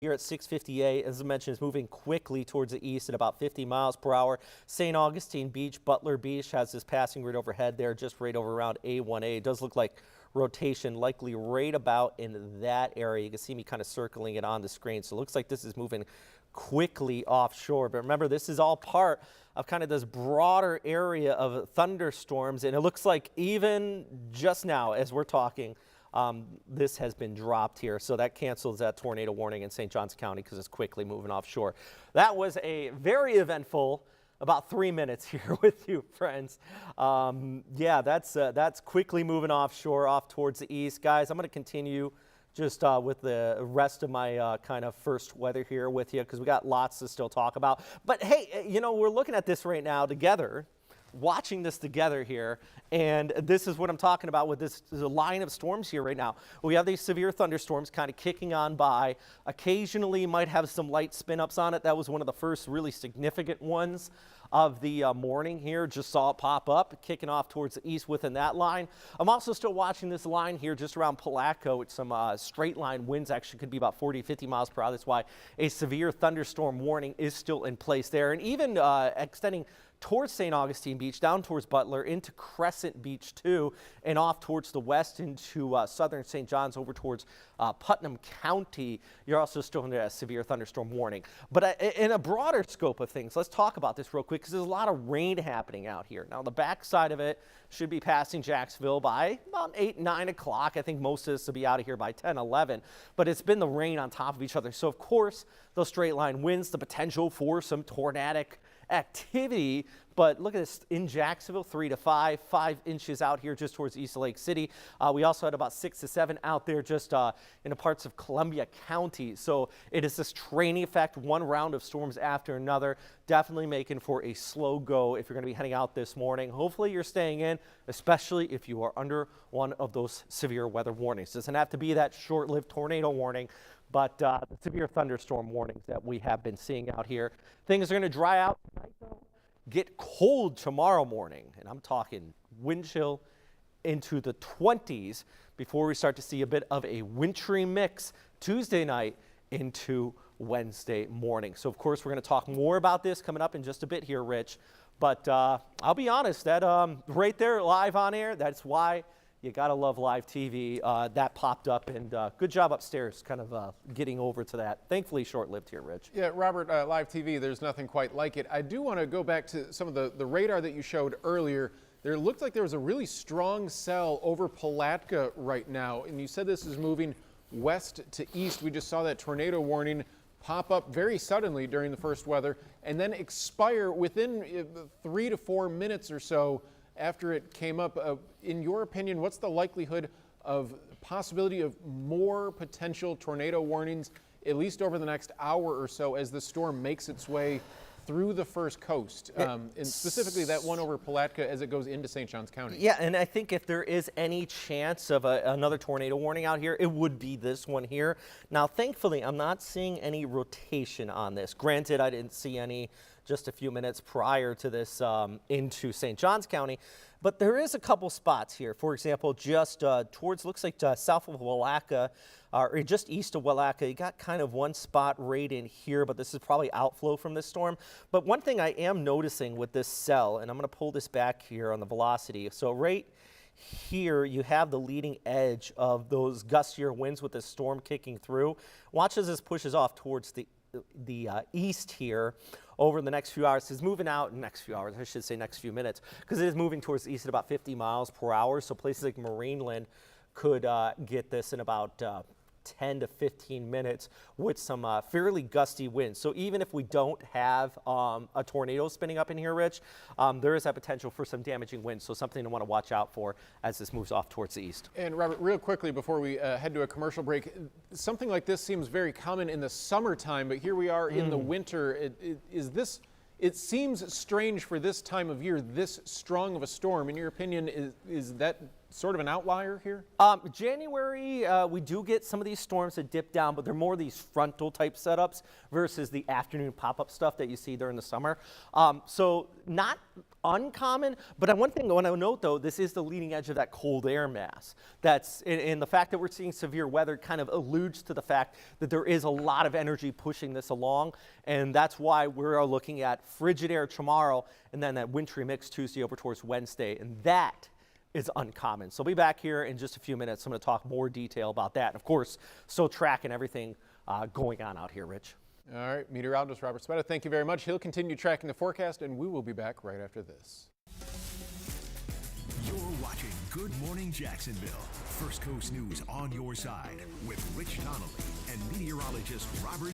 Here at 6:58, as I mentioned, is moving quickly towards the east at about 50 miles per hour. St. Augustine Beach, Butler Beach has this passing right overhead there, just right over around A1A. It does look like rotation likely right about in that area. You can see me kind of circling it on the screen. So it looks like this is moving quickly offshore. But remember, this is all part of kind of this broader area of thunderstorms. And it looks like even just now, as we're talking, this has been dropped here, so that cancels that tornado warning in St. Johns County because it's quickly moving offshore. That was a very eventful about 3 minutes here with you, friends. Yeah, that's quickly moving offshore, off towards the east. Guys, I'm going to continue just with the rest of my kind of first weather here with you because we got lots to still talk about. But hey, you know, we're looking at this right now together, watching this together here, and this is what I'm talking about with this line of storms here right now. We have these severe thunderstorms kind of kicking on by. Occasionally might have some light spin ups on it. That was one of the first really significant ones of the morning here. Just saw it pop up, kicking off towards the east within that line. I'm also still watching this line here just around Palaco. It's some straight line winds, actually could be about 40, 50 miles per hour. That's why a severe thunderstorm warning is still in place there. And even extending towards St. Augustine Beach, down towards Butler, into Crescent Beach too, and off towards the west into southern St. John's over towards Putnam County. You're also still in a severe thunderstorm warning. But in a broader scope of things, let's talk about this real quick because there's a lot of rain happening out here. Now, the backside of it should be passing Jacksonville by about 8, 9 o'clock. I think most of this will be out of here by 10, 11. But it's been the rain on top of each other. So, of course, those straight line winds, the potential for some tornadic activity. But look at this in Jacksonville, 3 to 5 inches out here just towards East Lake City. We also had about 6 to 7 out there just in the parts of Columbia County. So it is this training effect, one round of storms after another, definitely making for a slow go if you're going to be heading out this morning. Hopefully you're staying in, especially if you are under one of those severe weather warnings. It doesn't have to be that short-lived tornado warning, but the severe thunderstorm warnings that we have been seeing out here. Things are going to dry out tonight, though. Get cold tomorrow morning, and I'm talking wind chill into the 20s before we start to see a bit of a wintry mix Tuesday night into Wednesday morning. So, of course, we're going to talk more about this coming up in just a bit here, Rich. But I'll be honest, that right there live on air, that's why you got to love live TV. That popped up, and good job upstairs kind of getting over to that. Thankfully short-lived here, Rich. Yeah, Robert, live TV, there's nothing quite like it. I do want to go back to some of the radar that you showed earlier. There looked like there was a really strong cell over Palatka right now, and you said this is moving west to east. We just saw that tornado warning pop up very suddenly during the first weather and then expire within 3 to 4 minutes or so after it came up. In your opinion, what's the likelihood of possibility of more potential tornado warnings, at least over the next hour or so, as the storm makes its way through the first coast, and specifically that one over Palatka as it goes into St. Johns County? Yeah, and I think if there is any chance of another tornado warning out here, it would be this one here. Now, thankfully, I'm not seeing any rotation on this. Granted, I didn't see any just a few minutes prior to this into St. Johns County. But there is a couple spots here. For example, just towards, looks like south of Willaca, or just east of Willaca, you got kind of one spot right in here, but this is probably outflow from this storm. But one thing I am noticing with this cell, and I'm going to pull this back here on the velocity. So right here, you have the leading edge of those gustier winds with this storm kicking through. Watch as this pushes off towards the east here over the next few hours. It's moving out in the next few hours, I should say next few minutes, because it is moving towards the east at about 50 miles per hour. So places like Marineland could get this in about 10 to 15 minutes with some fairly gusty winds. So even if we don't have a tornado spinning up in here, Rich, there is that potential for some damaging winds. So something to want to watch out for as this moves off towards the east. And Robert, real quickly before we head to a commercial break, something like this seems very common in the summertime, but here we are in the winter. It seems strange for this time of year, this strong of a storm. In your opinion, is that sort of an outlier here? January, we do get some of these storms that dip down, but they're more these frontal type setups versus the afternoon pop-up stuff that you see during the summer. So not uncommon, but one thing I want to note though, this is the leading edge of that cold air mass. And the fact that we're seeing severe weather kind of alludes to the fact that there is a lot of energy pushing this along, and that's why we're looking at frigid air tomorrow and then that wintry mix Tuesday over towards Wednesday, and that is uncommon. So I'll be back here in just a few minutes. I'm going to talk more detail about that. And of course, still tracking everything going on out here, Rich. All right, meteorologist Robert Spetta, thank you very much. He'll continue tracking the forecast, and we will be back right after this. You're watching Good Morning Jacksonville. First Coast News on your side with Rich Donnelly and meteorologist Robert